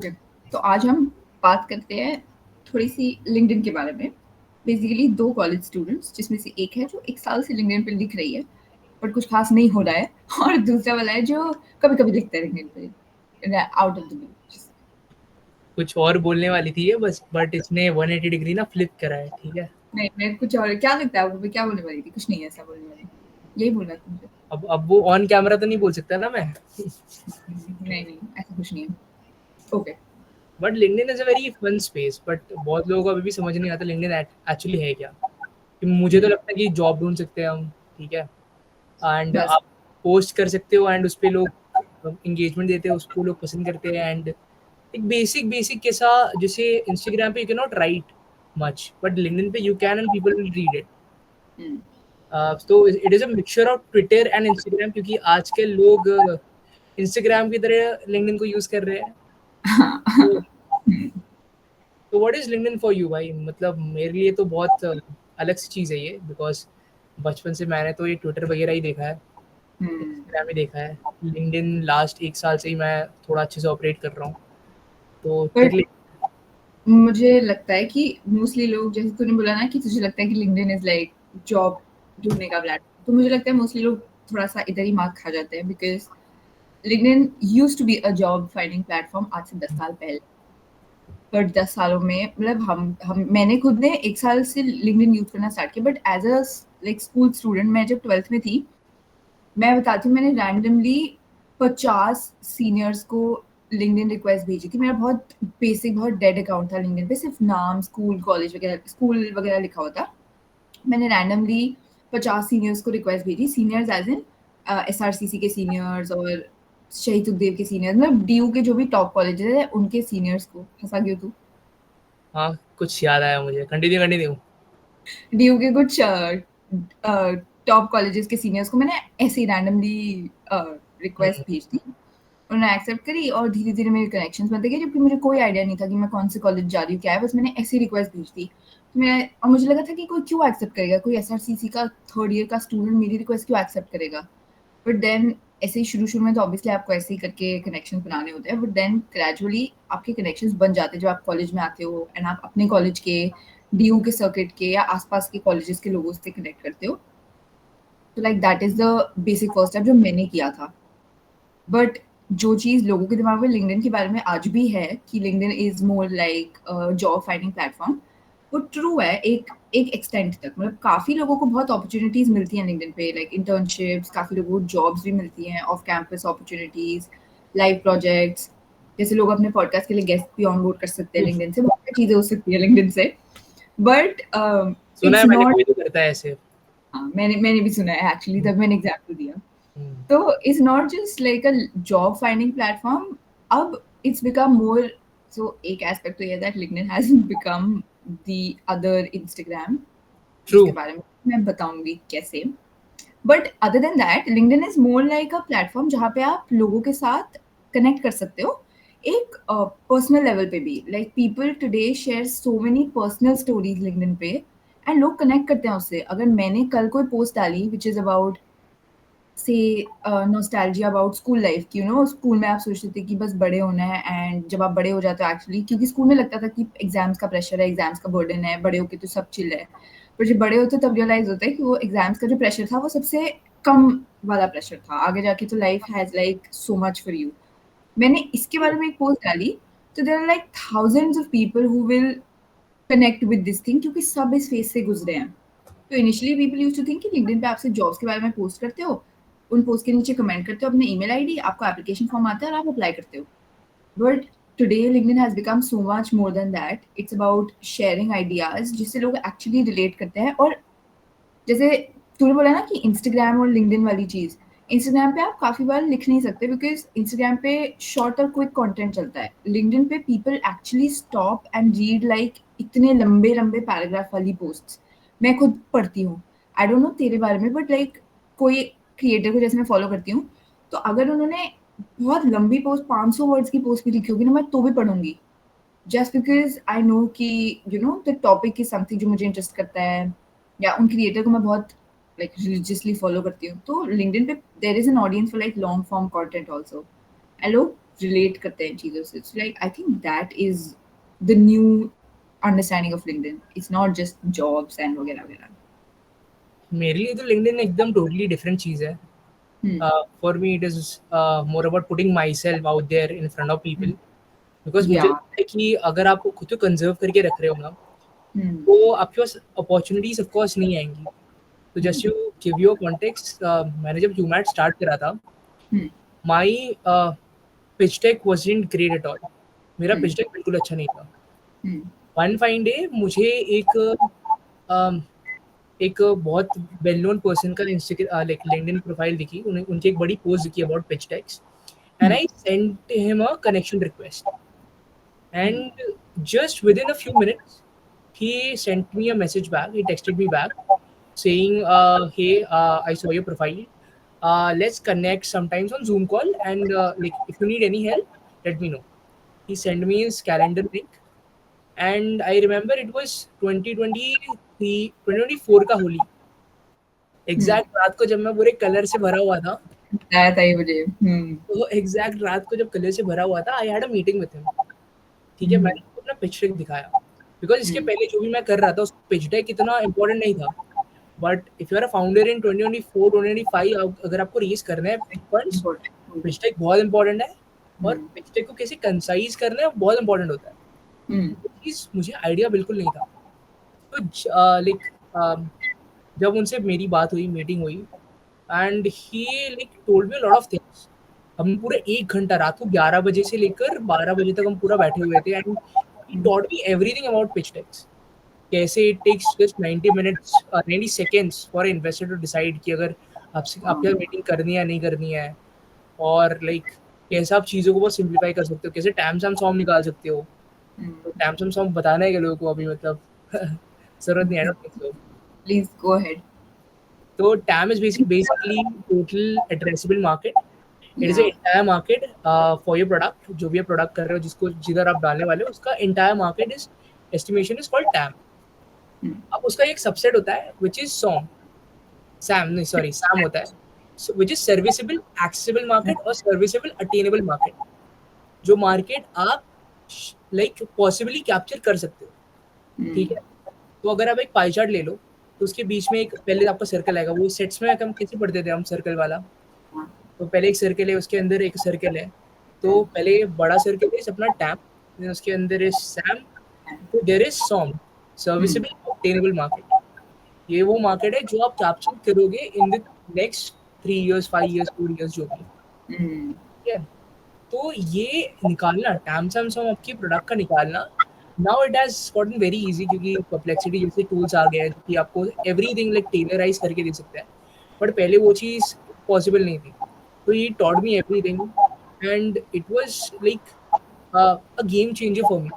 Okay, तो आज हम बात करते हैं थोड़ी-सी लिंक्डइन के बारे में। बेसिकली 2 कॉलेज स्टूडेंट्स जिसमें से एक है जो 1 साल से लिंक्डइन पे लिख रही है, बट कुछ ख़ास नहीं हो रहा है और दूसरा वाला है जो कभी-कभी लिखता है लिंक्डइन पे आउट ऑफ द ब्लू। कुछ और बोलने वाली थी ये बस, बट इसने 180 डिग्री ना फ्लिप करा है। ठीक है, नहीं, मैं कुछ और क्या लगता है आपको, मैं क्या बोलने वाली थी? कुछ नहीं ऐसा बोलने वाली। यही बोलना था मुझे। अब वो ऑन कैमरा तो नहीं बोल सकता ना मैं। नहीं, ऐसा कुछ नहीं है। Okay, but LinkedIn is a very fun space, but बहुत लोगों को अभी भी समझ नहीं आता लिंक्डइन एक्चुअली है क्या। कि मुझे तो हुँ, लगता है कि जॉब ढूंढ सकते हैं हम। ठीक है, एंड बस। आप पोस्ट कर सकते हो एंड उस पे लोग एंगेजमेंट देते हैं, उसको लोग पसंद करते हैं। एंड एक बेसिक बेसिक कैसा, जैसे इंस्टाग्राम पे you can not write much, but LinkedIn पे you can and people will read it. हुँ। तो it is a mixture of Twitter and Instagram, क्योंकि आजकल लोग इंस्टाग्राम की तरह लिंक्डइन को यूज कर रहे हैं। तो तो what is LinkedIn for you भाई? मतलब मेरे लिए तो बहुत अलग सी चीज़ है ये, बिकॉज बचपन से मैंने तो ये ट्विटर वगैरह ही देखा है, हुँ। इंस्टाग्राम ही देखा है। लिंक्डइन लास्ट 1 साल से ही मैं थोड़ा अच्छे से ऑपरेट कर रहा हूँ, तो बट टेक। मुझे लगता है कि मोस्टली लोग, जैसे तूने बोला ना कि तुझे लगता है कि लिंक्डइन इज़ लाइक जॉब ढूँढने का प्लेटफ़ॉर्म, तो मुझे लगता है मोस्टली लोग थोड़ा-सा इधर ही मार खा जाते हैं because LinkedIn used to be a job finding platform आज से 10 साल पहले। बट 10 सालों में मतलब हम मैंने खुद ने 1 साल से लिंक्डइन यूज़ करना स्टार्ट किया, but as a like school student मैं जब 12th में थी, मैं बताती हूँ मैंने रैंडमली 50 सीनियर्स को लिंक्डइन रिक्वेस्ट भेजी थी। मेरा बहुत बेसिक बहुत डेड अकाउंट था लिंक्डइन पे, सिर्फ नाम, स्कूल, कॉलेज वगैरह, स्कूल वगैरह लिखा हुआ था। मैंने रैंडमली 50 सीनियर्स को रिक्वेस्ट भेजी, सीनियर्स एज़ इन एसआरसीसी के सीनियर्स और शहीद सुखदेव के सीनियर्स, मतलब डीयू के जो भी टॉप कॉलेजेस हैं उनके सीनियर्स को। हँसा क्यों तू? हाँ, कुछ याद आया मुझे। Continue continue. डीयू के कुछ टॉप कॉलेजेस के सीनियर्स को मैंने ऐसे ही रैंडमली रिक्वेस्ट भेज दी। उन्होंने एक्सेप्ट करी और धीरे-धीरे मेरे कनेक्शंस बनते गए, जबकि मुझे कोई आइडिया नहीं था कि मैं कौन से कॉलेज जा रही हूँ, क्या है, बस मैंने ऐसे ही रिक्वेस्ट भेज दी। तो मैं और मुझे लगा था कि कोई क्यों एक्सेप्ट करेगा? कोई एसआरसीसी का 3rd ईयर का स्टूडेंट मेरी रिक्वेस्ट क्यों एक्सेप्ट करेगा? बट देन ऐसे ही शुरू-शुरू में तो ऑब्वियसली आपको ऐसे ही करके कनेक्शंस बनाने होते हैं, बट देन ग्रेजुअली आपके कनेक्शंस बन जाते हैं जब आप कॉलेज में आते हो एंड आप अपने कॉलेज के, डीयू के सर्किट के या आस-पास के कॉलेजेस के लोगों से कनेक्ट करते हो। तो like that is the basic first step जो मैंने किया था। बट जो चीज़ लोगों के दिमाग में लिंक्डइन के बारे में आज भी है कि LinkedIn is more like job finding platform, वो ट्रू है एक एक एक्सटेंट तक। मतलब काफ़ी लोगों को बहुत अपॉर्च्युनिटीज़ मिलती हैं लिंक्डइन पे, लाइक इंटर्नशिप्स, काफ़ी लोगों को जॉब्स भी मिलती हैं, off campus opportunities, live projects, जैसे लोग अपने पॉडकास्ट के लिए गेस्ट भी ऑनबोर्ड कर सकते हैं लिंक्डइन से, बहुत सारी चीज़ें हो सकती हैं लिंक्डइन से। बट सुना इट्स है मैंने, नॉट। कोई तो करता है ऐसे। हाँ, मैंने भी सुना है एक्चुअली, हम्म, तब मैंने एग्ज़ाम्पल दिया। हम्म, So it's not just like a job finding platform. अब it's become more. So एक aspect तो ये है that LinkedIn has become the other Instagram, true. जिसके बारे में मैं बताऊंगी कैसे. But other than that, LinkedIn is more like a platform जहाँ पे आप लोगों के साथ connect कर सकते हो एक पर्सनल लेवल पे भी. Like people today share so many personal stories LinkedIn पे and लोग कनेक्ट करते हैं उससे. अगर मैंने कल कोई पोस्ट डाली which is about से नॉस्टैल्जिया अबाउट स्कूल लाइफ की, स्कूल में आप सोचते थे कि बस बड़े होना है एंड जब आप बड़े हो जाते हो एक्चुअली, क्योंकि स्कूल में लगता था कि एग्जाम्स का प्रेशर है, एग्जाम्स का बर्डन है, बड़े होके तो सब चिल है। पर जब बड़े होते हो तब रियलाइज होता है कि वो एग्जाम्स का जो प्रेशर था वो सबसे कम वाला प्रेशर था, आगे जाके तो life has like so much for you. मैंने इसके बारे में एक पोस्ट डाली, तो there are like thousands of people who will connect with this thing, क्योंकि सब इस फेज से गुजरे हैं। तो initially people used to think कि लिंक्डइन पे आपसे जॉब्स के बारे में पोस्ट करते हो, उन पोस्ट के नीचे कमेंट करते हो अपने ईमेल आईडी, आपको एप्लीकेशन फॉर्म आता है और आप अप्लाई करते हो। But today LinkedIn has become so much more than that. It's about sharing ideas जिससे लोग एक्चुअली रिलेट करते हैं। और जैसे तूने बोला ना कि इंस्टाग्राम और लिंक्डइन वाली चीज़, इंस्टाग्राम पे आप काफ़ी बार लिख नहीं सकते बिकॉज़ इंस्टाग्राम पे शॉर्ट और क्विक कंटेंट चलता है। लिंक्डइन पे people actually stop and read like इतने लंबे-लंबे पैराग्राफ वाली पोस्ट्स। मैं खुद पढ़ती हूँ। आई डोंट नो तेरे बारे में, बट लाइक कोई क्रिएटर को जैसे मैं फॉलो करती हूँ, तो अगर उन्होंने बहुत लंबी पोस्ट 500 वर्ड्स की पोस्ट भी लिखी होगी ना, मैं तो भी पढ़ूँगी। जस्ट बिकॉज़ आई नो कि द टॉपिक इज़ समथिंग जो मुझे इंटरेस्ट करता है या उन क्रिएटर को मैं बहुत लाइक रिलीजियसली फॉलो करती हूँ। तो लिंक्डइन पे there is an audience for like long form content also. And लोग relate करते हैं चीज़ों से. So like I think that is the new understanding of LinkedIn. It's not just jobs and वगैरह वगैरह. मेरे लिए तो लिंक्डइन एकदम टोटली डिफरेंट चीज़ है. For me it is more about putting myself out there in front of people. Because मुझे Yeah. लगता है कि अगर आप खुद को कंजर्व करके रख रहे हो ना, Hmm. तो आपके पास अपॉर्चुनिटीज ऑफ कोर्स नहीं आएंगी. तो just you give your context, मैंने जब यूमैट स्टार्ट करा था, Hmm. My pitch deck wasn't great at all. मेरा पिच डेक बिल्कुल अच्छा नहीं था. Hmm. वन फाइन डे मुझे एक बहुत वेल नोन पर्सन का लाइक लिंक्डइन प्रोफाइल दिखी. उनकी एक बड़ी पोस्ट दिखी about pitch decks, and I sent him a connection request. And just within a few minutes, he sent me a message back. He texted me back saying, "Hey, I saw your profile. Let's connect sometimes on Zoom call. And like, if you need any help, let me know." He sent me his calendar link, and I remember it was 2024 का Holi. Exact रात को जब मैं पूरे colour से भरा हुआ था, आया था ये मुझे. तो एग्जैक्ट रात को जब कलर से भरा हुआ था, I had a meeting with him. ठीक है, मैंने उसको अपना पिच डेक दिखाया. बिकॉज इसके पहले जो भी मैं कर रहा था, उस पिच डेक इतना इंपॉर्टेंट नहीं था. But if you are a founder in 2024 2025, अगर आपको रेज करना है फंड्स, पिच डेक बहुत इंपॉर्टेंट है. और पिच डेक को कैसे कंसाइज करना है बहुत इंपॉर्टेंट होता है. वो चीज़ मुझे आइडिया बिल्कुल नहीं था. तो लाइक जब उनसे मेरी बात हुई, मीटिंग हुई, and he like told me a lot of things. हम पूरे 1 घंटा, रात को 11 बजे से लेकर 12 बजे तक हम पूरा बैठे हुए थे. And he taught me everything about pitch decks. कैसे it takes just 90 minutes 90 seconds for an investor to decide कि अगर आपके मीटिंग करनी है या नहीं करनी है. और लाइक कैसे आप चीज़ों को बहुत सिंप्लीफाई कर सकते हो, कैसे टैम सॉम निकाल सकते हो. तो टैम सॉम बताना है कि लोगों को अभी मतलब जरूरत नहीं. I don't think so. Please go ahead. तो TAM is basically total addressable market. It is an entire market for your product. जो भी आप प्रोडक्ट कर रहे हो, जिसको जिधर आप डालने वाले हो, उसका entire market is estimation is called TAM. अब उसका एक सबसेट होता है which is SAM होता है, which is serviceable accessible market और serviceable attainable market. जो मार्केट आप लाइक पॉसिबली कैप्चर कर सकते हो. ठीक है, तो अगर आप एक पाई चार्ट ले लो, तो उसके बीच में एक पहले आपका सर्कल आएगा. वो सेट्स में हम कैसे पढ़ते थे हम सर्कल वाला. तो पहले एक सर्कल है, उसके अंदर एक सर्कल है. तो पहले बड़ा सर्कल है अपना टैम, उसके अंदर है सैम, तो there is सॉम, serviceable obtainable market. ये वो मार्केट है जो आप कैप्चर करोगे in the next 3 years 5 years 4 years जो भी. ठीक है, तो ये निकालना टैम सॉम आपकी प्रोडक्ट का निकालना, now it has gotten very easy, क्योंकि परप्लेक्सिटी जैसे टूल्स आ गए हैं कि आपको एवरीथिंग लाइक टेलराइज करके दे सकता है. बट पहले वो चीज़ पॉसिबल नहीं थी. So he taught me everything, and it was like a game changer for me.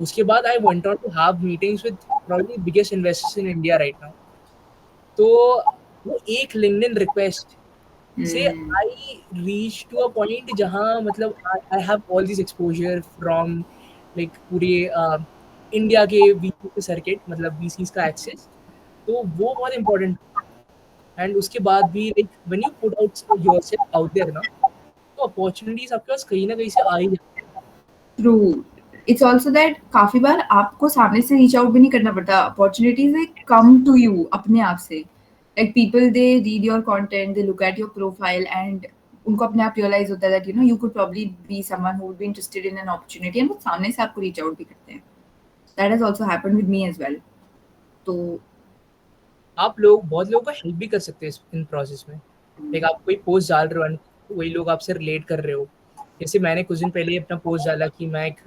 उसके बाद I went on to have meetings with probably biggest investors in India right now. तो वो एक LinkedIn request से I reach to a point जहाँ मतलब I have all this exposure from like पूरे India के VC के सर्किट, मतलब VCs का एक्सेस. तो वो बहुत इम्पोर्टेंट. एंड उसके बाद भी like when you put out yourself out there ना, तो अपॉर्चुनिटीज आपके पास कहीं ना कहीं से आ ही जाती है. True. It's also that काफी बार आपको सामने से रीच आउट भी नहीं करना पड़ता. Opportunities they come to you अपने आप से. Like people they read your content, they look at your profile and उनको अपने आप realize होता है that you know you could probably be someone who would be interested in an opportunity and वो सामने से आपको reach out भी करते हैं. That has also happened with me as well. तो आप लोग बहुत लोगों का हेल्प भी कर सकते हैं इन प्रोसेस में. लाइक आप कोई पोस्ट डाल रहे हो, वही लोग आपसे रिलेट कर रहे हो. जैसे मैंने कुछ दिन पहले अपना पोस्ट डाला कि मैं एक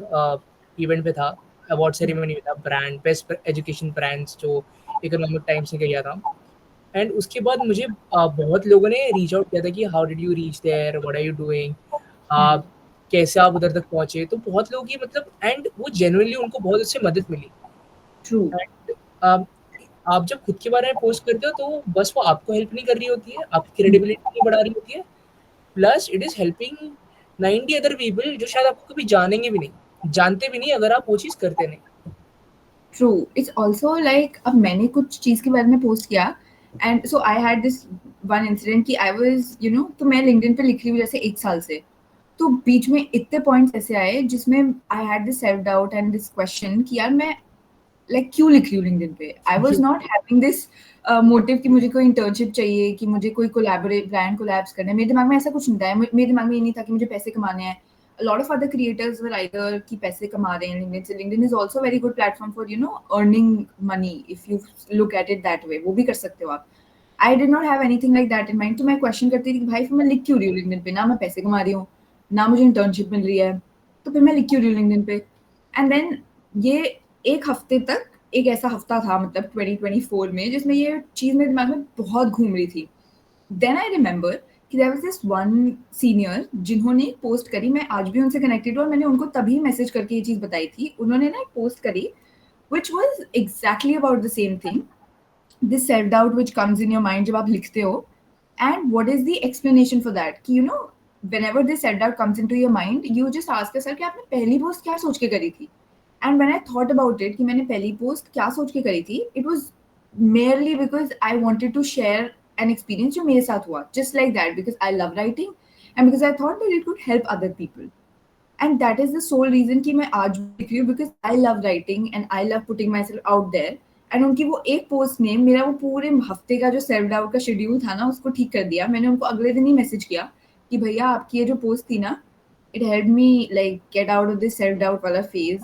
इवेंट पे था, अवार्ड सेरेमनी में था, ब्रांड बेस्ट एजुकेशन ब्रांड्स जो इकोनॉमिक टाइम्स ने किया था. एंड उसके बाद मुझे बहुत लोगों ने रीच आउट किया था कि how did you reach there, what are you doing, कैसे आप उधर तक पहुंचे. तो बहुत लोग की मतलब, एंड वो जेन्युइनली उनको बहुत अच्छी मदद मिली. True. आप जब खुद के बारे में पोस्ट करते हो तो बस वो आपको हेल्प नहीं कर रही होती है, आपकी क्रेडिबिलिटी नहीं बढ़ा रही होती है, plus it is helping 90 other people जो शायद आपको कभी जानेंगे भी नहीं, जानते भी नहीं अगर आप वो चीज़ करते नहीं. True. It's also like अब मैंने कुछ चीज़ के बारे में पोस्ट किया and so I had this one incident कि I was you know तो मैं LinkedIn पे लिख रही हूँ जैसे 1 साल से. तो बीच में इतने पॉइंट्स ऐसे आए जिसमें I had this self doubt and this question कि यार मैं क्यों लिख रही हूँ लिंक्डइन पे। I was not having this motive कि मुझे कोई इंटर्नशिप चाहिए, कि मुझे कोई कोलैबोरेट ब्रांड कोलैब्स करने हैं। मेरे दिमाग में ऐसा कुछ नहीं था। मेरे दिमाग में ये नहीं था कि मुझे पैसे कमाने हैं। A lot of other creators were either कि पैसे कमा रहे हैं लिंक्डइन से। LinkedIn is also a very good platform for earning money if you look at it that way। वो भी कर सकते हो आप। I did not have anything like that in mind। तो मैं क्वेश्चन करती थी कि भाई फिर मैं लिख क्यों रही हूँ लिंक्डइन पे? ना मैं पैसे कमा रही हूँ, ना मुझे इंटर्नशिप मिल रही है, तो फिर मैं लिख क्यों रही हूँ लिंक्डइन पे? एंड देन ये एक हफ्ते तक, एक ऐसा हफ्ता था मतलब 2024 में, जिसमें ये चीज़ मेरे दिमाग में बहुत घूम रही थी। देन आई रिमेंबर कि there was this one senior जिन्होंने एक पोस्ट करी। मैं आज भी उनसे कनेक्टेड हूँ और मैंने उनको तभी मैसेज करके ये चीज़ बताई थी। उन्होंने ना एक पोस्ट करी which was exactly about the same thing, this self doubt which comes in your mind जब आप लिखते हो। And what is the explanation for that कि whenever this self doubt comes into your mind, you just ask yourself कि आपने पहली post क्या सोच के करी थी। And when I thought about it कि मैंने पहली पोस्ट क्या सोच के करी थी, it was merely because I wanted to share an experience जो मेरे साथ हुआ, just like that, because I love writing and because I thought that it could help other people। And that is the sole reason कि मैं आज भी लिख रही हूँ, because I love writing and I love putting myself out there. And उनकी वो एक पोस्ट ने मेरा वो पूरे हफ्ते का जो सेल्फ डाउट का शेड्यूल था ना, उसको ठीक कर दिया। मैंने उनको अगले दिन ही मैसेज किया कि भैया आपकी ये जो पोस्ट थी ना, it help me get out of this self doubt वाला फेज।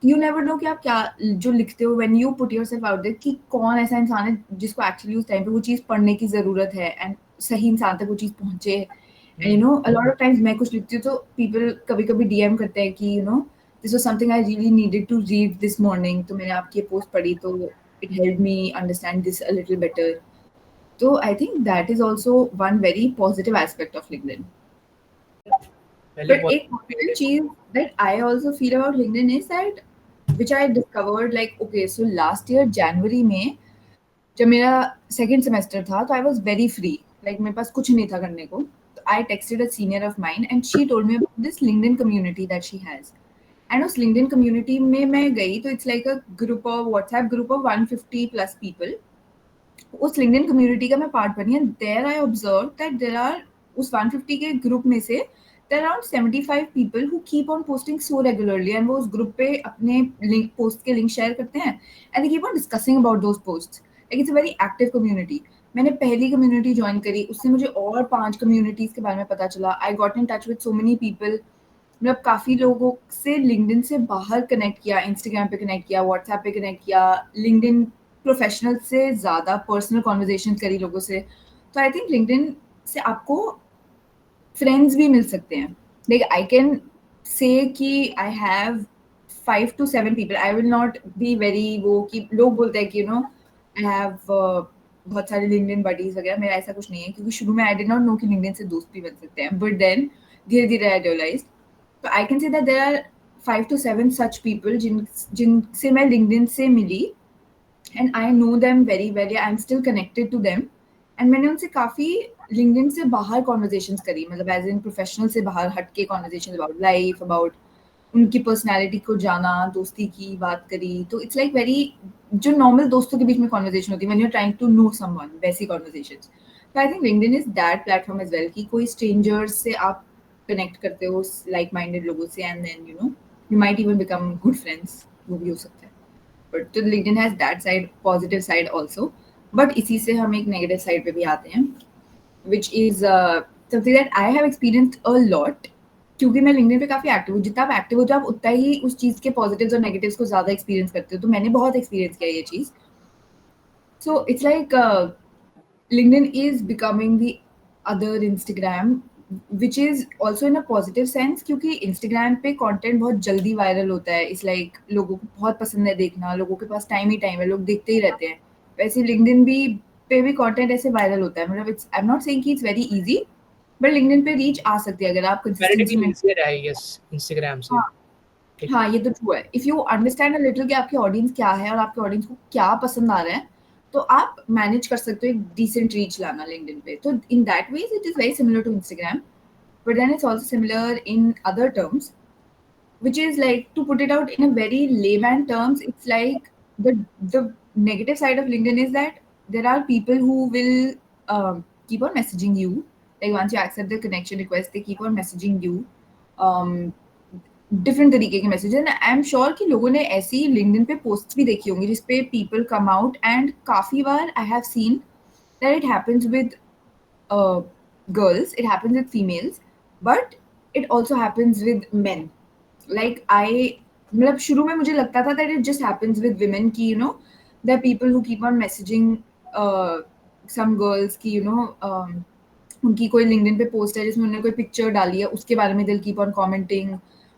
यू नेवर नो कि आप क्या जो लिखते हो when you put yourself out there, कि कौन ऐसा इंसान है जिसको एक्चुअली उस टाइम पे वो चीज़ पढ़ने की ज़रूरत है एंड सही इंसान तक वो चीज़ पहुँचे। And a lot of times मैं कुछ लिखती हूँ तो पीपल कभी-कभी डीएम करते हैं कि this was something I really needed to read this morning, तो मैंने आपकी ये पोस्ट पढ़ी तो it helped me understand this a little better. तो I think that is also one very positive aspect of LinkedIn. पहले बट एक positive चीज that I also feel about LinkedIn is that which I discovered okay so last year जनवरी में जब मेरा second semester था तो आई वाज वेरी फ्री, मेरे पास कुछ नहीं था करने को। तो I texted a senior of mine and she told me about this LinkedIn community that she has. And उस लिंक्डइन कम्युनिटी में मैं गई तो it's like a group of WhatsApp group of 150 plus people. उस लिंक्डइन कम्युनिटी का मैं part बनी and there I observe that there are, उस 150 के ग्रुप में से there are around 75 people who keep on posting so regularly. And वो उस ग्रुप पे अपने लिंक पोस्ट के लिंक शेयर करते हैं and they keep on discussing about those posts. It's a very active community. मैंने पहली कम्युनिटी ज्वाइन करी, उससे मुझे और 5 कम्युनिटीज के बारे में पता चला। I got in touch with so many people. मतलब काफ़ी लोगों से लिंक्डइन से बाहर कनेक्ट किया, इंस्टाग्राम पे कनेक्ट किया, व्हाट्सएप पे कनेक्ट किया, लिंक्डइन प्रोफेशनल से ज़्यादा पर्सनल कॉन्वर्जेशन करी लोगों से। तो आई थिंक लिंक्डइन से आपको फ्रेंड्स भी मिल सकते हैं। आई कैन से कि I have 5 to 7 people. I will not be very वो कि लोग बोलते हैं कि आई हैव बहुत सारे लिंक्डइन बडीज वगैरह। मेरा ऐसा कुछ नहीं है, क्योंकि शुरू में आई डिड नॉट नो कि लिंक्डइन से दोस्त भी बन सकते हैं, बट देन धीरे धीरे आई रियलाइज। तो I can say that there are 5 to 7 such people जिनसे मैं लिंक्डइन से मिली and I know them very well, I am still connected to them. And मैंने उनसे काफ़ी लिंक्डइन से बाहर कॉन्वर्जेशंस करी, मतलब एज इन प्रोफेशनल से बाहर हटके कॉन्वर्जेशन अबाउट लाइफ, अबाउट उनकी पर्सनैलिटी को जाना, दोस्ती की बात करी। तो इट्स वेरी जो नॉर्मल दोस्तों के बीच में कॉन्वर्जेशन होती है when you are trying to know someone, वैसी कॉन्वर्जेशंस। तो I think LinkedIn is that platform as well कि कोई स्ट्रेंजर्स से आप कनेक्ट करते हो लाइक माइंडेड लोगों से and then you might even become good friends, वो भी हो सकता है। बट तो LinkedIn has that side, positive side also. But इसी से हम एक नेगेटिव साइड पे भी आते हैं, which is something that I have experienced a lot। क्योंकि मैं लिंक्डइन पे काफ़ी एक्टिव हूँ। जितना आप एक्टिव होते हो आप उतना ही उस चीज़ के पॉजिटिव्स और नेगेटिव्स को ज़्यादा एक्सपीरियंस करते हो। तो मैंने बहुत एक्सपीरियंस किया ये चीज़। So it's LinkedIn is becoming the other Instagram, which is also in a positive sense, क्योंकि इंस्टाग्राम पे कंटेंट बहुत जल्दी वायरल होता है। इट्स लोगों को बहुत पसंद है देखना, लोगों के पास टाइम ही टाइम है, लोग देखते ही रहते हैं। वैसे लिंक्डइन भी पे भी कंटेंट ऐसे वायरल होता है। मतलब it's I am not saying कि it's very easy, but LinkedIn पे रीच आ सकती है अगर आप कंसिस्टेंसी कंपैरेटिवली में। ईज़ियर है आई गेस इंस्टाग्राम से। हाँ, हाँ, ये तो ट्रू है। If you understand a little कि आपकी ऑडियंस क्या है और आपके ऑडियंस को क्या पसंद आ रहा है, तो आप मैनेज कर सकते हो एक डिसेंट रीच लाना लिंक्डइन पे। तो in that ways it is very similar to Instagram, but then it's also similar in other terms, which is to put it out in a very layman terms, it's the negative side of LinkedIn is that there are people who will keep on messaging you. Like once you accept the connection request, they keep on messaging you different तरीके के message and I am sure कि लोगों ने ऐसी LinkedIn पे post भी देखी होंगी जिसपे पीपल कम आउट एंड काफी बार I have seen that it happens with girls, it happens with females, but it also happens with men. Like I, मतलब शुरू में मुझे लगता था that it just happens with women कि you know there are people who keep on messaging some girls कि you know उनकी कोई लिंक्डइन पे पोस्ट है जिसमें उन्होंने कोई पिक्चर डाली है उसके बारे में they'll keep on commenting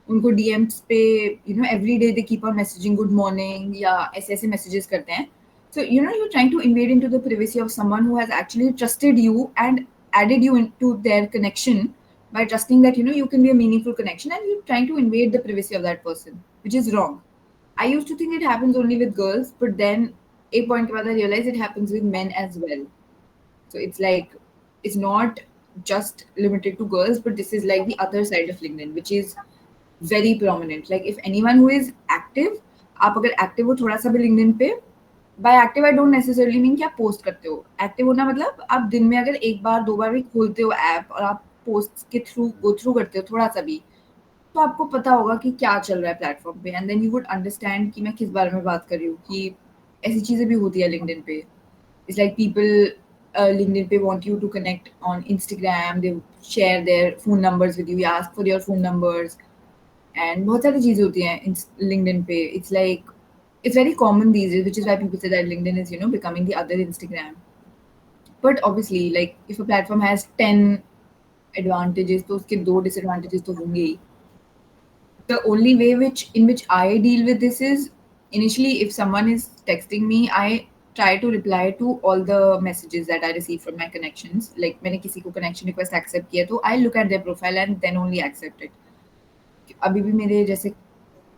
उनको डीएम्स पे you know every day they keep on messaging good morning या ऐसे ऐसे messages करते हैं. So, you know, you're trying to invade into the privacy of someone who has actually trusted you and added you into their connection by trusting that, you know, you can be a meaningful connection and you're trying to invade the privacy of that person, which is wrong. I used to think it happens only with girls, but then a point where I realized it happens with men as well. So it's like, it's not just limited to girls, but this is like the other side of LinkedIn, which is very prominent. Like if anyone who is active, आप अगर active हो थोड़ा सा भी LinkedIn पे, by active I don't necessarily mean कि आप post करते हो. एक्टिव होना मतलब आप दिन में अगर एक बार दो बार भी खोलते हो ऐप और आप पोस्ट के थ्रू गो थ्रू करते हो थोड़ा सा भी, तो आपको पता होगा कि क्या चल रहा है प्लेटफॉर्म पे and then you would understand कि मैं किस बारे में बात कर रही हूँ कि ऐसी चीजें भी होती है लिंक्डइन पे. इट्स लाइक पीपल LinkedIn पे want you to connect on Instagram, they share their phone numbers with you, you ask for your phone numbers and बहुत सारी चीजें होती हैं LinkedIn पे. It's like it's very common these days, which is why people say that LinkedIn is, you know, becoming the other Instagram. But obviously, like if a platform has 10 advantages, तो उसके दो disadvantages तो होंगे ही. The only way in which I deal with this is initially if someone is texting me, I try to reply to all the messages that I receive from my connections. Like मैंने किसी को connection request accept किया तो I look at their profile and then only accept it. अभी भी मेरे जैसे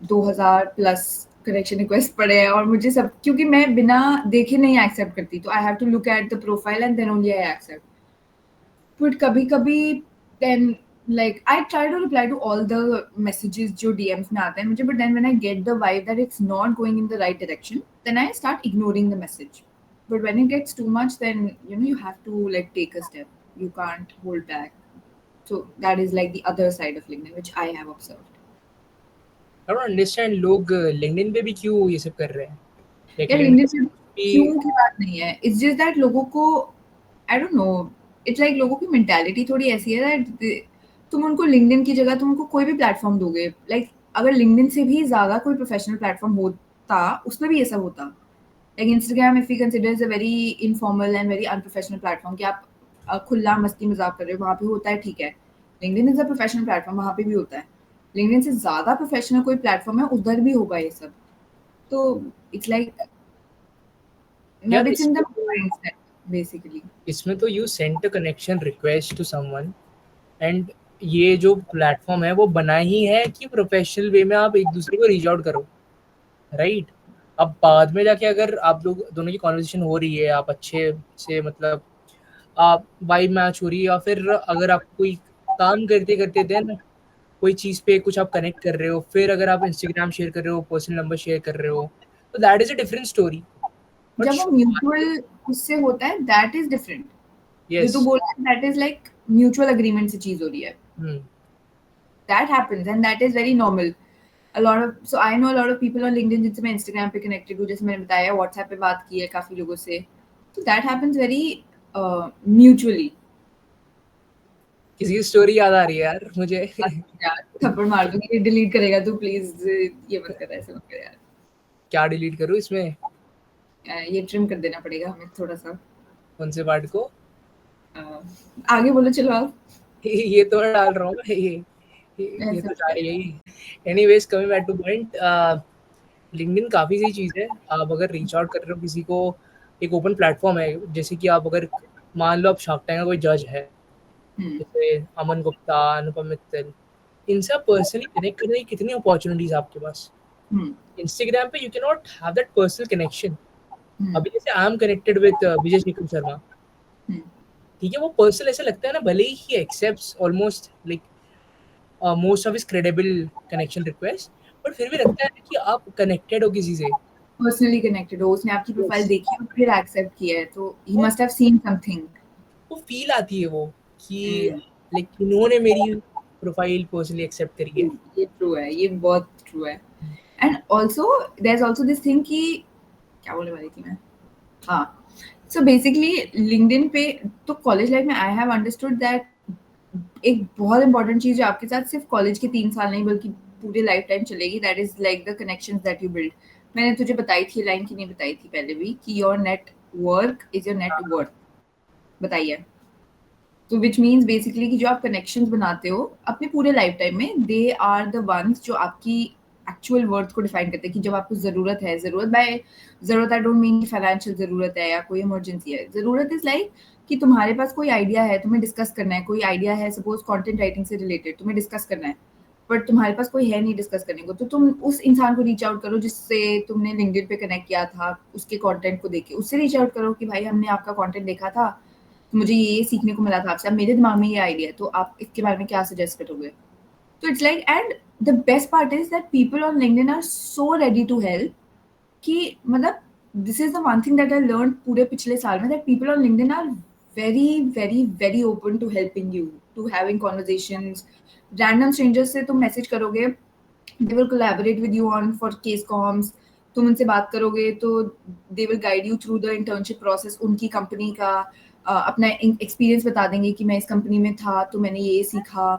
2000 plus connection request पड़े हैं और मुझे सब क्योंकि मैं बिना देखे नहीं एक्सेप्ट करती तो I have to look at the profile and then only I accept. But कभी-कभी then like I try to reply to all the messages जो डीएम्स में आते हैं मुझे, but then when I get the vibe that it's not going in the right direction then I start ignoring the message. But when it gets too much, then you know you have to like take a step. You can't hold back. So that is like the other side of LinkedIn, which I have observed. I don't understand लोग LinkedIn पे भी क्यों ये सब कर रहे हैं. Like यार LinkedIn LinkedIn पे क्यों की बात नहीं है. It's just that लोगों को I don't know. It's like लोगों की मेंटालिटी थोड़ी ऐसी है that तुम उनको LinkedIn की जगह तुम उनको कोई भी प्लेटफॉर्म दोगे. Like अगर LinkedIn से भी ज़्यादा कोई प्रोफेशनल प्लेटफॉर्म होता उसमें भी ये सब होता. Like Instagram if we consider is a very informal and very unprofessional platform कि आप खुला मस्ती मजाक कर रहे हो वहाँ पे होता है ठीक है. LinkedIn is a professional platform वहाँ पे भी होता है. LinkedIn से ज़्यादा प्रोफेशनल कोई प्लेटफॉर्म है उधर भी होगा ये सब. तो it's like यार it's in the mindset basically. इसमें तो you sent a connection request to someone and ये जो प्लेटफॉर्म है वो बना ही है कि प्रोफेशनल वे में आप एक दूसरे को रीच आउट करो, राइट. अब बाद में जाके अगर आप लोग दोनों की कॉन्वर्सेशन हो रही है, आप अच्छे से मतलब आप वाइब मैच हो रही है, या फिर अगर आप कोई काम करते करते देन कोई चीज़ पे कुछ आप कनेक्ट कर रहे हो, फिर अगर आप इंस्टाग्राम शेयर कर रहे हो, पर्सनल नंबर शेयर कर रहे हो, तो that is a different story. But जब वो म्यूचुअल उससे होता है दैट इज डिफरेंट. जो तू यस, बोल रहा है that is like mutual agreement से चीज हो रही है. That happens and that is very normal. A lot of so I know a lot of people on LinkedIn जिनसे मैं Instagram पे connected हूँ, जैसे मैंने बताया WhatsApp पे बात की है काफी लोगों से. So that happens very mutually. किसी की स्टोरी याद आ रही है यार मुझे. यार थप्पड़ मार दूंगी, डिलीट करेगा तू प्लीज, ये मत कर ऐसे मत कर यार. क्या डिलीट करूँ इसमें? ये ट्रिम कर देना पड़ेगा हमें थोड़ा सा. कौन से पार्ट को? आगे बोलो चलो आप. ये तो मैं डाल रहा हूँ ये तो जा रही है. Anyways coming back two point, LinkedIn काफ़ी सही चीज़ है. आप अगर रीच आउट कर रहे हो किसी को, एक ओपन प्लेटफॉर्म है. जैसे कि आप अगर मान लो आप शार्क टैंक का कोई जज है, जैसे अमन गुप्ता, अनुपम मित्तल, इनसे आप पर्सनली कनेक्ट करने की कितनी अपॉर्चुनिटीज आपके पास. इंस्टाग्राम पे you can not have that personal connection. अभी जैसे I am connected with Vijay Shekhar Sharma, ठीक है, वो पर्सनल ऐसा लगता है ना, भले ही accepts almost like most of his credible connection request, but फिर भी लगता है कि आप कनेक्टेड हो किसी से, पर्सनली कनेक्टेड हो, उसने आपकी प्रोफाइल देखी और फिर एक्सेप्ट किया है, तो he must have seen something. वो फील आती है वो कि लाइक इन्होंने मेरी प्रोफाइल पर्सनली एक्सेप्ट करी है। ये ट्रू है, ये बहुत ट्रू है। And also there is also this thing कि क्या बोलने वाली थी मैं, हाँ, सो बेसिकली लिंक्डइन पे तो कॉलेज लाइफ में आई हैव अंडरस्टूड दैट एक बहुत इंपॉर्टेंट चीज जो आपके साथ सिर्फ कॉलेज के 3 साल नहीं बल्कि पूरे लाइफ टाइम चलेगी, that is like the connections that you build. मैंने तुझे बताई थी लाइन की नहीं बताई थी पहले भी कि your network is your net worth, बताइए। तो विच मीन्स बेसिकली कि जो आप कनेक्शंस बनाते हो अपने पूरे लाइफ टाइम में, दे आर द वंस जो आपकी एक्चुअल वर्थ को डिफाइन करते हैं कि जब आपको ज़रूरत है, ज़रूरत बाय ज़रूरत आई डोंट मीन फाइनेंशियल ज़रूरत है या कोई इमरजेंसी है, ज़रूरत इज़ लाइक कि तुम्हारे पास कोई आइडिया है, तुम्हें डिस्कस करना है, कोई आइडिया है सपोज कंटेंट राइटिंग से रिलेटेड तुम्हें डिस्कस करना है, बट तुम्हारे पास कोई है नहीं डिस्कस करने को, तो तुम उस इंसान को रीच आउट करो जिससे तुमने लिंक्डइन पे कनेक्ट किया था, उसके कंटेंट को देख के उससे रीच आउट करो कि भाई हमने आपका कंटेंट देखा था, मुझे ये सीखने को मिला था आपसे, अब मेरे दिमाग में ये आइडिया है तो आप इसके बारे में क्या सजेस्ट करोगे। तो it's like, and the best part is that people on LinkedIn are so ready to help कि मतलब this is the one thing that I learn पूरे पिछले साल में, that people on LinkedIn are very very very open to helping you, to having conversations. Random strangers से तुम message करोगे, they will collaborate with you on for case comps, तुम उनसे बात करोगे तो they will guide you through the internship process, उनकी company का अपना एक्सपीरियंस बता देंगे कि मैं इस कंपनी में था तो मैंने ये सीखा,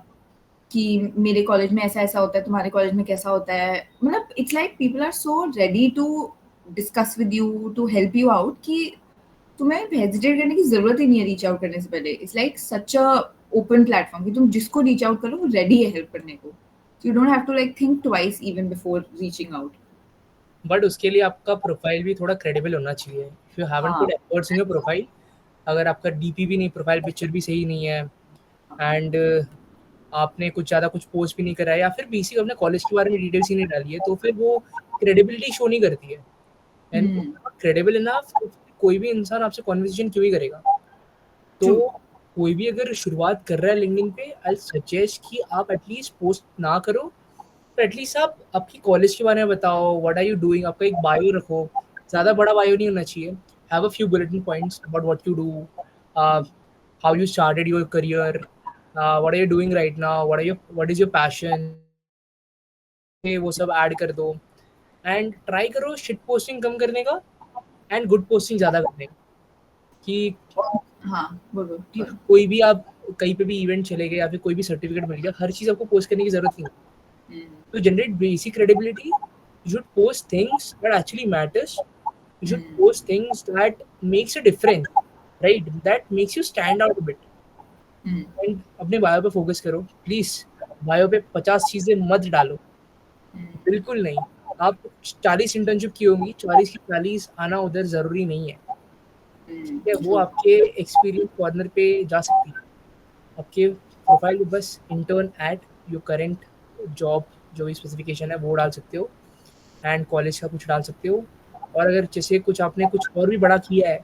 कि मेरे कॉलेज में ऐसा ऐसा होता है, तुम्हारे कॉलेज में कैसा होता है। मतलब it's like people are so ready to discuss with you, to help you out, कि तुम्हें हेजिटेट करने की जरूरत ही नहीं है रीच आउट करने से पहले। It's like such a open platform कि तुम जिसको रीच आउट करो वो रेडी है हेल्प करने को, you don't have to like think twice even before reaching out. But उसके लिए आपका प्रोफाइल भी थोड़ा क्रेडिबल होना चाहिए। इफ यू हैवंट हाँ put efforts in your profile, अगर आपका डीपी भी नहीं, प्रोफाइल पिक्चर भी सही नहीं है, एंड आपने कुछ ज़्यादा कुछ पोस्ट भी नहीं करा है, या फिर बेसिक अपने कॉलेज के बारे में डिटेल्स ही नहीं डाली है, तो फिर वो क्रेडिबिलिटी शो नहीं करती है। एंड क्रेडिबल इनफ, कोई भी इंसान आपसे कॉन्वर्सेशन क्यों ही करेगा। तो ट्रू। कोई भी अगर शुरुआत कर रहा है लिंक्डइन पे, आई सजेस्ट कि आप एटलीस्ट पोस्ट ना करो, तो एटलीस्ट आप आपकी कॉलेज के बारे में बताओ, व्हाट आर यू डूइंग, आपका एक बायो रखो। ज़्यादा बड़ा बायो नहीं होना चाहिए। Have a few bulletin points about what you do, how you started your career, what are you doing right now, what is your passion, वो सब ऐड कर दो। एंड ट्राई करो शिट पोस्टिंग कम करने का एंड गुड पोस्टिंग ज़्यादा करने का। कि हाँ बोलो कि बोलो। कोई भी आप कहीं पे भी इवेंट चले गए या फिर कोई भी सर्टिफिकेट मिल गया, हर चीज़ आपको पोस्ट करने की ज़रूरत नहीं है। To generate basic credibility, you should post things that actually matters. You should post things that makes a difference, right? That makes you stand out a bit. And अपने बायो पे focus करो please. Bio पे 50 चीजें मत डालो, बिल्कुल नहीं। आप 40 इंटर्नशिप की होंगी, 40 की 40 आना उधर जरूरी नहीं है, ठीक है। वो आपके एक्सपीरियंस कॉर्नर पे जा सकती है। आपके प्रोफाइल पे बस intern at your current job जो भी स्पेसिफिकेशन है वो डाल सकते हो, एंड कॉलेज का कुछ डाल सकते हो। और अगर जैसे कुछ आपने कुछ और भी बड़ा किया है,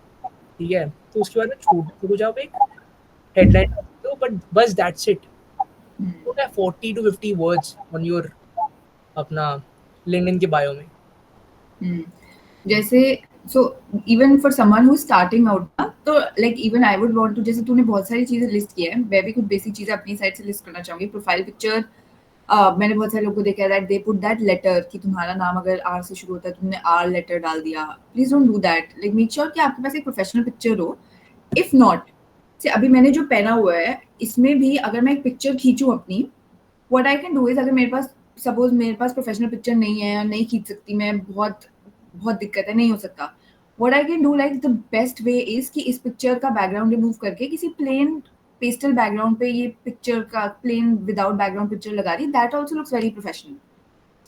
ठीक है, तो उसके बारे में छोटे से कुछ आप एक हेडलाइन डाल सकते हो, बट बस that's it. Don't have 40 to 50 words on your अपना लिंक्डइन के बायो में। जैसे so even for someone who starting out ना, तो like even I would want to, जैसे तूने बहुत सारी चीजें लिस्ट की है, मैं भी कुछ बेसिक चीजें अपनी साइड से लिस्ट करना चाहूंगी। प्रोफाइल पिक्चर, मैंने बहुत सारे लोगों को देखा है that they put that letter कि तुम्हारा नाम अगर आर से शुरू होता है, तुमने आर लेटर डाल दिया। Please don't do that, like make sure कि आपके पास एक प्रोफेशनल पिक्चर हो। इफ नॉट, से अभी मैंने जो पहना हुआ है इसमें भी अगर मैं एक पिक्चर खींचूं अपनी, what I can do is, अगर मेरे पास सपोज मेरे पास प्रोफेशनल पिक्चर नहीं है या नहीं खींच सकती मैं, बहुत बहुत दिक्कत है, नहीं हो सकता, what I can do like the best way is कि इस पिक्चर का बैकग्राउंड रिमूव करके किसी प्लेन पेस्टल बैकग्राउंड पे ये पिक्चर का प्लेन विदाउट बैकग्राउंड पिक्चर लगा दी, that also looks very professional.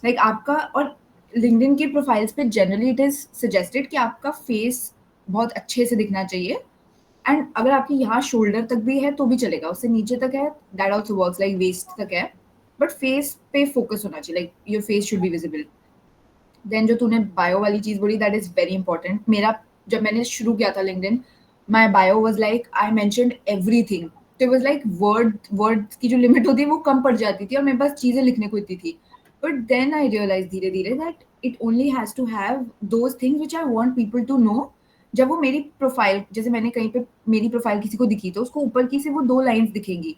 Like आपका, और लिंक्डइन के प्रोफाइल्स पे जनरली इट इज सजेस्टेड कि आपका फेस बहुत अच्छे से दिखना चाहिए। एंड अगर आपके यहाँ शोल्डर तक भी है तो भी चलेगा, उससे नीचे तक है that also works, like waist तक है, बट फेस पे फोकस होना चाहिए, like your face should be visible. Then जो तूने बायो वाली चीज बोली, दैट इज वेरी इंपॉर्टेंट। मेरा जब मैंने शुरू किया था LinkedIn, my bio was like I mentioned everything, तो इट वाज लाइक वर्ड की जो लिमिट होती है वो कम पड़ जाती थी और मेरे पास चीजें लिखने को इतनी थी। बट देन आई रियलाइज धीरे धीरे that it only has to have those things which I want people to know. जब वो मेरी प्रोफाइल, जैसे मैंने कहीं पे मेरी प्रोफाइल किसी को दिखी तो उसको ऊपर की से वो 2 लाइंस दिखेंगी,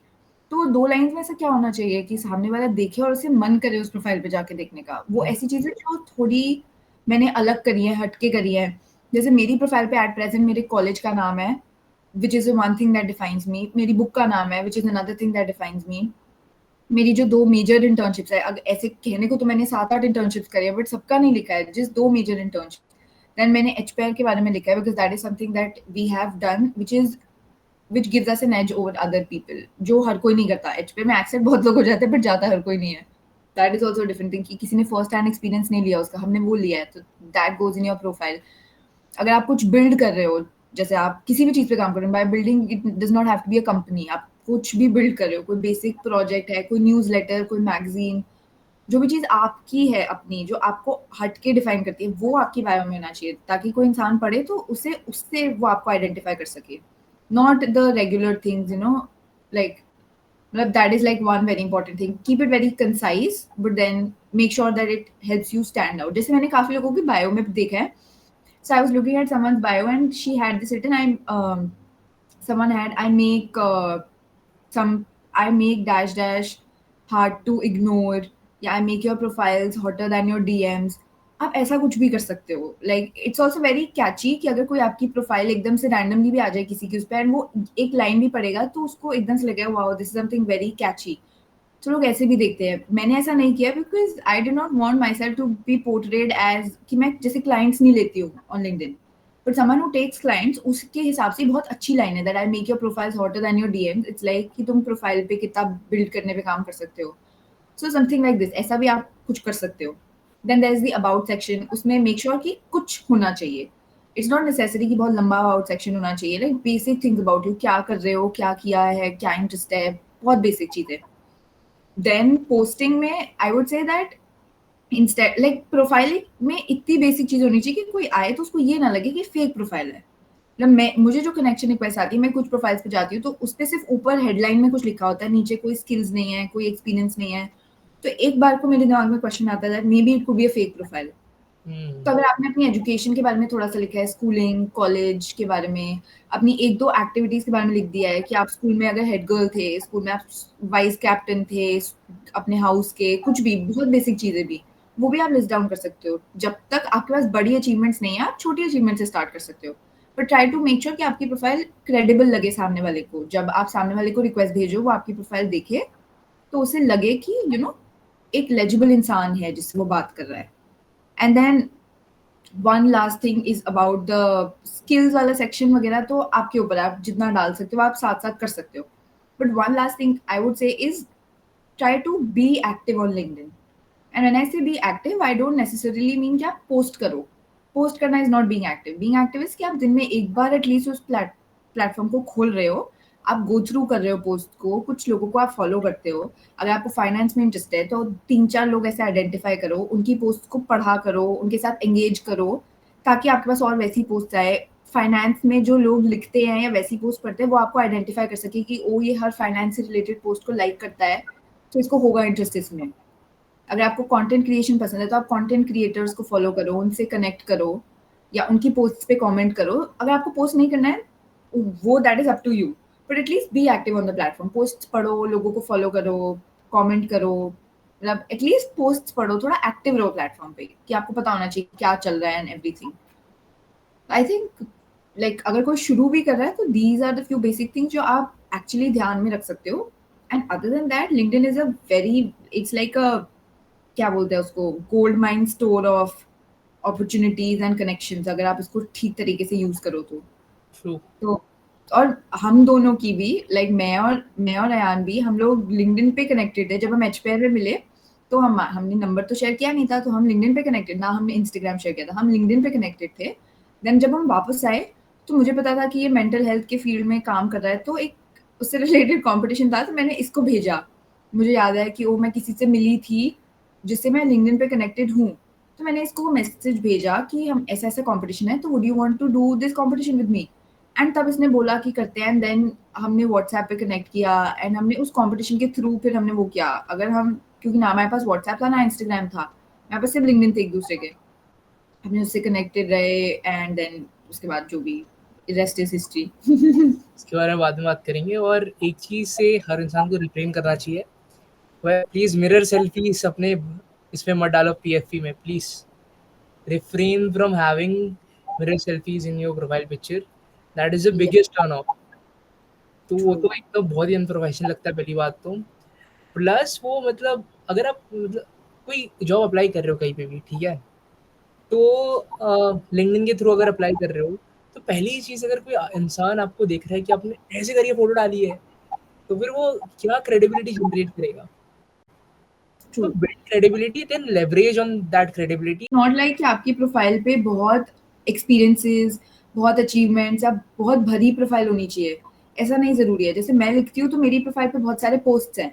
तो 2 लाइन्स में ऐसा क्या होना चाहिए कि सामने वाला देखे और उसे मन करे उस प्रोफ़ाइल पे जाके देखने का। वो ऐसी चीज़ें जो थोड़ी मैंने अलग करी है, हट के करी है। जैसे मेरी प्रोफ़ाइल पे एट प्रेज़ेंट मेरे कॉलेज का नाम है, which is one thing that defines me. मेरी बुक का नाम है, which is another thing that defines me. मेरी जो 2 मेजर इंटर्नशिप्स है, अग ऐसे कहने को तो मैंने 7-8 इंटर्नशिप्स करी है, बट सबका नहीं लिखा है, जस्ट 2 मेजर इंटर्नशिप। देन मैंने एचपीआर के बारे में लिखा है because that is something that we have done which gives us an edge over other people, जो हर कोई नहीं करता। एचपीआर में एक्सेप्ट बहुत लोग हो जाते हैं, बट जाता हर कोई नहीं है। That is also a different thing कि किसी ने फर्स्ट हैंड एक्सपीरियंस नहीं लिया उसका, हमने वो लिया है, तो that goes in your profile. अगर आप कुछ बिल्ड कर रहे हो, जैसे आप किसी भी चीज़ पे काम कर रहे हो, by building it does not have to be a company, आप कुछ भी बिल्ड कर रहे हो, कोई बेसिक प्रोजेक्ट है, कोई न्यूज़लेटर, कोई मैगज़ीन, जो भी चीज़ आपकी है अपनी, जो आपको हट के डिफाइन करती है, वो आपकी बायो में होना चाहिए, ताकि कोई इंसान पढ़े तो उसे उससे वो आपको आइडेंटिफ़ाई कर सके। Not the regular things, you know, like मतलब that is like one very important thing. Keep it very concise but then make sure that it helps you stand out. जैसे मैंने काफ़ी लोगों की बायो में देखा है, so I was looking at someone's bio and she had this written. Someone had I make some I make dash dash hard to ignore, या I make your profiles hotter than your DMs. आप ऐसा कुछ भी कर सकते हो। Like it's also very catchy कि अगर कोई आपकी प्रोफाइल एकदम से रैंडमली भी आ जाए किसी की उस पर एंड वो एक लाइन भी पढ़ेगा तो उसको एकदम से लगेगा wow this is something very catchy. तो लोग ऐसे भी देखते हैं। मैंने ऐसा नहीं किया because I do not want myself to be portrayed as कि मैं जैसे क्लाइंट्स नहीं लेती हूँ on LinkedIn. But someone who takes clients उसके हिसाब से बहुत अच्छी लाइन है that I make your profiles hotter than your DMs. It's like कि तुम प्रोफाइल पे कितना बिल्ड करने पे काम कर सकते हो। सो समथिंग लाइक दिस ऐसा भी आप कुछ कर सकते हो। Then there is the about section, उसमें मेक श्योर कि कुछ होना चाहिए। इट्स नॉट नेसेसरी कि बहुत लंबा अबाउट सेक्शन होना चाहिए। Like basic things about you, क्या कर रहे हो, क्या किया है, क्या इंटरेस्ट है, बहुत बेसिक चीज़ें। देन पोस्टिंग में आई would say that instead like profile में इतनी बेसिक चीज होनी चाहिए कि कोई आए तो उसको ये ना लगे कि फेक प्रोफाइल है। मतलब मैं मुझे जो कनेक्शन रिक्वेस्ट आती है, मैं कुछ प्रोफाइल्स पे जाती हूँ तो उस पे सिर्फ ऊपर हेडलाइन में कुछ लिखा होता है, नीचे कोई स्किल्स नहीं है, कोई एक्सपीरियंस नहीं है। तो एक बार को मेरे दिमाग में क्वेश्चन आता है that may be it could be a fake profile. तो अगर आपने अपनी एजुकेशन के बारे में थोड़ा-सा लिखा है, स्कूलिंग, कॉलेज के बारे में, अपनी 1-2 एक्टिविटीज़ के बारे में लिख दिया है कि आप स्कूल में अगर हेड गर्ल थे, स्कूल में आप वाइस कैप्टन थे, अपने हाउस के, कुछ भी, बहुत बेसिक चीज़ें भी, वो भी आप लिस्ट डाउन कर सकते हो। जब तक आपके पास बड़ी अचीवमेंट्स नहीं है, आप छोटी अचीवमेंट से स्टार्ट कर सकते हो। But try to make sure कि आपकी प्रोफाइल क्रेडिबल लगे सामने वाले को। जब आप सामने वाले को रिक्वेस्ट भेजो, वो आपकी प्रोफाइल देखे, तो उसे लगे कि एक लेजिबल इंसान है जिससे वो बात कर रहा है। And then one last thing is about the skills वाला सेक्शन वगैरह, तो आपके ऊपर है, आप जितना डाल सकते हो आप साथ साथ कर सकते हो। But one last thing I would say is try to be active on LinkedIn. And when I say be active I don't necessarily mean कि आप पोस्ट करो। पोस्ट करना is not being active. Being active is कि आप दिन में एक बार at least उस प्लेटफॉर्म को खोल रहे हो, आप गो थ्रू कर रहे हो पोस्ट को, कुछ लोगों को आप फॉलो करते हो। अगर आपको फाइनेंस में इंटरेस्ट है तो 3-4 लोग ऐसे आइडेंटिफाई करो, उनकी पोस्ट को पढ़ा करो, उनके साथ एंगेज करो, ताकि आपके पास और वैसी पोस्ट आए। फाइनेंस में जो लोग लिखते हैं या वैसी पोस्ट पढ़ते हैं वो आपको आइडेंटिफाई कर सके कि ओ ये हर फाइनेंस से रिलेटेड पोस्ट को लाइक करता है, तो इसको होगा इंटरेस्ट इसमें। अगर आपको कंटेंट क्रिएशन पसंद है तो आप कंटेंट क्रिएटर्स को फॉलो करो, उनसे कनेक्ट करो या उनकी पोस्ट पे कमेंट करो। अगर आपको पोस्ट नहीं करना है, वो that is up to you, but at least be active on the platform. Post पढ़ो, लोगों को फॉलो करो, कमेंट करो, मतलब एटलीस्ट पोस्ट पढ़ो, थोड़ा एक्टिव रहो प्लेटफॉर्म पे कि आपको पता होना चाहिए क्या चल रहा है and everything. I think like अगर कोई शुरू भी कर रहा है तो these are the few basic things जो आप एक्चुअली ध्यान में रख सकते हो। And other than that LinkedIn is a very, it's like a, क्या बोलते हैं उसको, gold mine store of opportunities and connections, अगर आप इसको ठीक तरीके से यूज करो तो। ट्रू। तो और हम दोनों की भी, लाइक मैं और अयान भी, हम लोग लिंक्डइन पे कनेक्टेड थे। जब हम एचपीआर में मिले तो हमने नंबर तो शेयर किया नहीं था, तो हम लिंक्डइन पे कनेक्टेड, ना हमने इंस्टाग्राम शेयर किया था, हम लिंक्डइन पे कनेक्टेड थे। देन जब हम वापस आए तो मुझे पता था कि ये मेंटल हेल्थ के फील्ड में काम कर रहा है, तो एक उससे रिलेटेड कंपटीशन था, तो मैंने इसको भेजा। मुझे याद है कि वो मैं किसी से मिली थी जिससे मैं लिंक्डइन पे कनेक्टेड हूँ, तो मैंने इसको मैसेज भेजा कि हम ऐसा-ऐसा कॉम्पिटिशन है, तो would you want to do this competition with me? And तब इसने बोला कि करते हैं। एंड देन हमने व्हाट्सएप पे कनेक्ट किया एंड हमने उस कॉम्पिटिशन के थ्रू फिर हमने वो किया। अगर हम, क्योंकि ना हमारे पास व्हाट्सएप था ना इंस्टाग्राम था, हमारे पास सिर्फ लिंक्डइन थे एक दूसरे के, हमने उससे कनेक्टेड रहे एंड देन उसके बाद जो भी। Rest is history. इसके बारे में बाद में बात करेंगे। और एक चीज़ से हर इंसान को रिफ्रेन करना चाहिए, वह प्लीज़ मिरर सेल्फीज अपने इसमें मत डालो, पीएफपी में please refrain from having mirror selfies in your profile picture. That is the biggest turn off. तो वो ट्रू। तो एक तो बहुत ही अनप्रोफेशनल लगता है पहली बात तो। प्लस वो मतलब अगर आप मतलब कोई जॉब अप्लाई कर रहे हो कहीं पे भी, ठीक है, तो लिंक्डइन के थ्रू अगर अप्लाई कर रहे हो, तो पहली चीज़ अगर कोई इंसान आपको देख रहा है कि आपने ऐसे करके फोटो डाली है, तो फिर वो क्या क्रेडिबिलिटी जनरेट करेगा। तो true. Build credibility then leverage on that credibility. Not like कि आपकी प्रोफाइल पे बहुत एक्सपीरियंसेस, बहुत अचीवमेंट्स या बहुत भरी प्रोफाइल होनी चाहिए, ऐसा नहीं ज़रूरी है। जैसे मैं लिखती हूँ तो मेरी प्रोफाइल पे बहुत सारे पोस्ट्स हैं,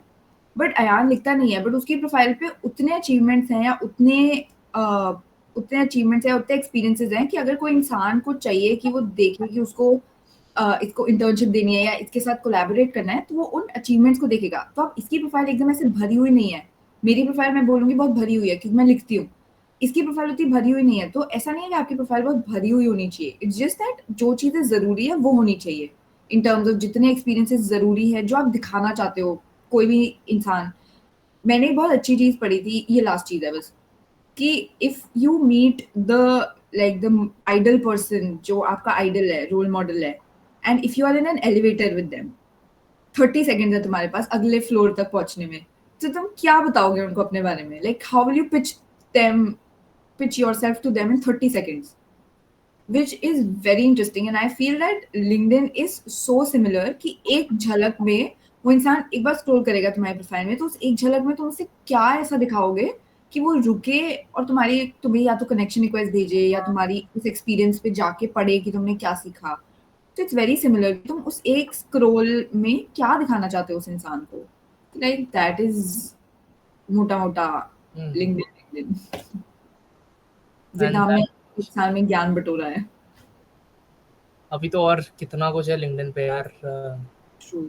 बट अयान लिखता नहीं है, बट उसकी प्रोफाइल पे उतने अचीवमेंट्स हैं या उतने अचीवमेंट्स या उतने एक्सपीरियंसेस हैं कि अगर कोई इंसान को चाहिए कि वो देखे कि उसको इसको इंटर्नशिप देनी है या इसके साथ कोलैबोरेट करना है, तो वो उन अचीवमेंट्स को देखेगा। तो अब इसकी प्रोफाइल एकदम ऐसे भरी हुई नहीं है। मेरी प्रोफाइल मैं बोलूँगी बहुत भरी हुई है क्योंकि मैं लिखती हूँ। इसकी प्रोफाइल उतनी भरी हुई नहीं है, तो ऐसा नहीं है कि आपकी प्रोफाइल बहुत भरी हुई होनी चाहिए। इट्स जस्ट दैट जो चीज़ें ज़रूरी है वो होनी चाहिए। इन टर्म्स ऑफ जितने एक्सपीरियंसेस ज़रूरी है, जो आप दिखाना चाहते हो, कोई भी इंसान। मैंने एक बहुत अच्छी चीज़ पढ़ी थी, ये लास्ट चीज़ है बस, कि if you meet the idol person जो आपका आइडल है, रोल मॉडल है, and if you are in an elevator with them, 30 seconds है तुम्हारे पास अगले फ्लोर तक पहुंचने में, तो तुम क्या बताओगे उनको अपने बारे में? Like how will you pitch yourself to them in 30 seconds, which is very interesting. And I feel that LinkedIn is so similar कि एक झलक में वो इंसान एक बार स्क्रॉल करेगा तुम्हारी प्रोफाइल में, तो उस एक झलक में तुम उसे क्या ऐसा दिखाओगे कि वो रुके और तुम्हें या तो कनेक्शन रिक्वेस्ट भेजे या तुम्हारी उस एक्सपीरियंस पे जाके पढ़े कि तुमने क्या सीखा। तो इट्स वेरी सिमिलर, तुम उस एक स्क्रॉल में क्या दिखाना चाहते हो उस इंसान को। लाइक दैट इज मोटा मोटा लिंक्डइन। एंड विetnam में एक साल में ज्ञान बटोरा है। अभी तो और कितना कुछ है लिंक्डइन पे यार। ट्रू।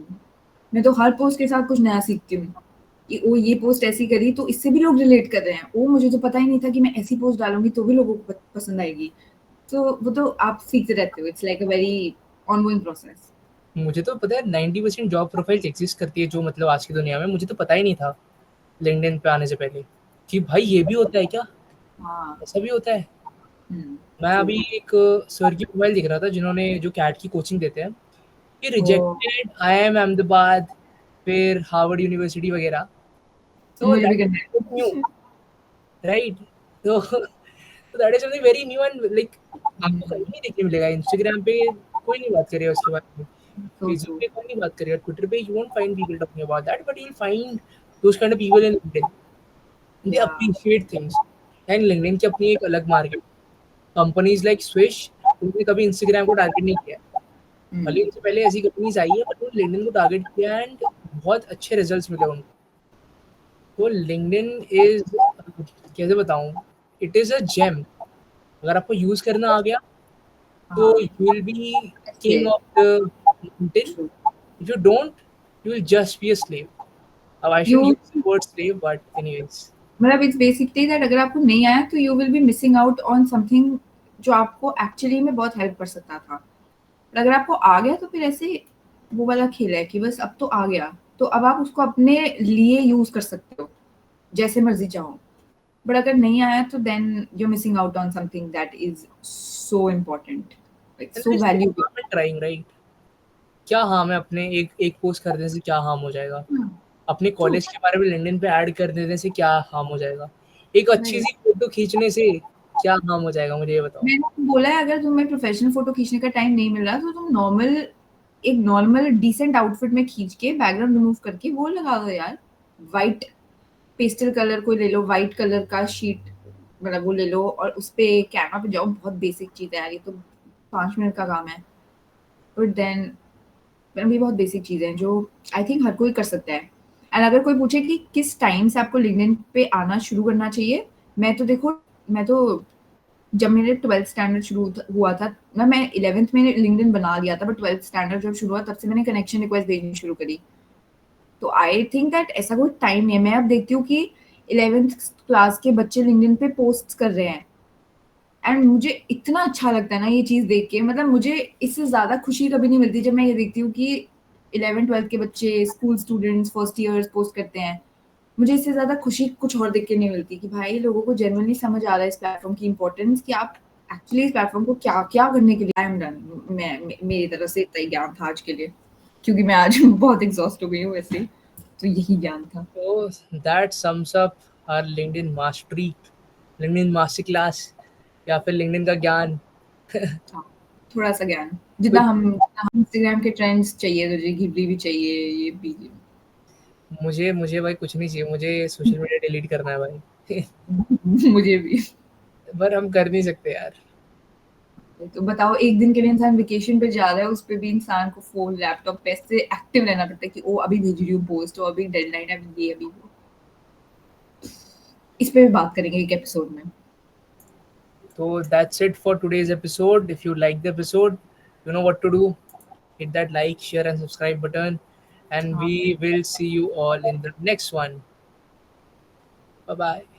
मैं तो हर पोस्ट के साथ कुछ नया सीखती हूँ कि ओ ये पोस्ट ऐसी करी तो इससे भी लोग रिलेट कर रहे हैं। ओ मुझे तो पता ही नहीं था कि मैं ऐसी पोस्ट डालूंगी तो भी लोगों को पसंद आएगी। तो वो तो आप सीखते रहते हो। It's like a very ongoing process. मुझे तो पता है 90% जॉब प्रोफाइल एग्जिस्ट करती है जो मतलब आज की दुनिया में, मुझे तो पता ही नहीं था लिंक्डइन पे आने से पहले कि भाई ये भी होता है क्या, हाँ। ऐसा भी होता है। मैं ट्रू। अभी एक सर की प्रोफाइल देख रहा था जिन्होंने जो कैट की कोचिंग देते हैं, कि ओ रिजेक्टेड IIM अहमदाबाद, फिर हार्वर्ड यूनिवर्सिटी वगैरह। तो मुझे भी दैट करना इज न्यू, है। राइट। तो that is something very new and like आपको कहीं नहीं देखने मिलेगा। इंस्टाग्राम पे कोई नहीं बात करेगा उसके बारे में, सो फेसबुक ट्रू। पे कोई नहीं बात करेगा, ट्विटर पे you won't find people talking about that, but you will find those kind of people in LinkedIn. They yeah. Appreciate things. And LinkedIn की अपनी एक अलग मार्केट। कंपनीज लाइक स्विश, उन्होंने कभी इंस्टाग्राम को टारगेट नहीं किया। भले उनसे पहले ऐसी कंपनीज आई है, बट उन्होंने लिंक्डइन को टारगेट किया एंड बहुत अच्छे रिजल्ट्स मिले उनको। तो लिंक्डइन इज, कैसे बताऊं, इट इज अ जेम। अगर आपको यूज करना आ गया तो हाँ। यू विल बी अच्छे। King of the LinkedIn. True. If you don't, you will just be a slave. Now I you shouldn't use the word slave, but anyways. मतलब it's basically that अगर आपको नहीं आया तो you will be missing out on something जो आपको actually में बहुत हेल्प कर सकता था। और अगर आपको आ गया तो फिर ऐसे वो वाला खेल है कि बस अब तो आ गया, तो अब आप उसको अपने लिए यूज कर सकते हो जैसे मर्जी चाहो। बट अगर नहीं आया तो then you missing out on something that is so important, like And so there is no valuable. harm in trying, right? क्या harm है अपने एक एक पोस्ट कर देने से, क्या harm हो जाएगा? अपने ट्रू। कॉलेज के बारे में लिंक्डइन पे ऐड कर देने से क्या harm हो जाएगा? एक अच्छी नहीं, सी फोटो खींचने से क्या harm हो जाएगा, मुझे ये बताओ। मैंने बोला है अगर तुम्हें प्रोफेशनल फोटो खींचने का टाइम नहीं मिल रहा तो तुम नॉर्मल डिसेंट आउटफिट में खींच के बैकग्राउंड रिमूव करके वो लगा दो यार। वाइट पेस्टल कलर कोई ले लो, वाइट कलर का शीट मतलब वो ले लो और उस पे कैमरा पे जाओ। बहुत बेसिक चीज़ है यार, ये तो 5 मिनट का काम है। बट देन भी बहुत बेसिक चीज़ें हैं जो आई थिंक हर कोई कर सकता है। एंड अगर कोई पूछे कि किस टाइम से आपको लिंक्डइन पे आना शुरू करना चाहिए, मैं तो देखो, मैं तो जब मेरे 12th स्टैंडर्ड शुरू हुआ था ना, मैं 11th में लिंक्डइन बना लिया था, बट 12th स्टैंडर्ड जब शुरू हुआ तब से मैंने कनेक्शन रिक्वेस्ट भेजनी शुरू करी। तो आई थिंक दैट ऐसा कोई टाइम नहीं है। मैं अब देखती हूँ कि 11th क्लास के बच्चे लिंक्डइन पे पोस्ट कर रहे हैं एंड मुझे इतना अच्छा लगता है ना ये चीज़ देख के, मतलब मुझे इससे ज़्यादा खुशी कभी नहीं मिलती जब मैं ये देखती हूँ कि 11th-12th के बच्चे, school students, first years post करते हैं। मुझे इससे ज़्यादा खुशी कुछ और देख के नहीं मिलती कि भाई लोगों को जेन्युइनली समझ आ रहा है इस प्लेटफ़ॉर्म की इम्पोर्टेंस कि आप एक्चुअली इस प्लेटफ़ॉर्म को क्या-क्या करने के लिए आई एम डन। मेरी तरफ से इतना ही ज्ञान था आज के लिए, क्योंकि मैं आज बहुत एग्ज़ॉस्ट हो गई हूँ वैसे ही, तो यही ज्ञान था। So that sums up our LinkedIn mastery, LinkedIn master class या फिर LinkedIn का ज्ञान। हाँ, थोड़ा-सा ज्ञान, कोई जितना हम इंस्टाग्राम के ट्रेंड्स चाहिए तुझे, घिबली भी चाहिए, ये भी। मुझे मुझे भाई कुछ नहीं चाहिए, मुझे सोशल मीडिया डिलीट करना है भाई। मुझे भी। पर हम कर नहीं सकते यार। तो बताओ एक दिन के लिए इंसान वेकेशन पे जा रहा है, उस पे भी इंसान को फ़ोन, लैपटॉप पे ऐसे एक्टिव रहना पड़ता है कि ओह! अभी भेज रही हूँ पोस्ट, ओह! अभी डेडलाइन है, अभी ये, अभी वो। इस पे भी बात करेंगे एक एपिसोड में। So that's it for today's episode. If you like the episode, you know what to do. Hit that like, share, and subscribe button. And हाँ। we will see you all in the next one. Bye bye.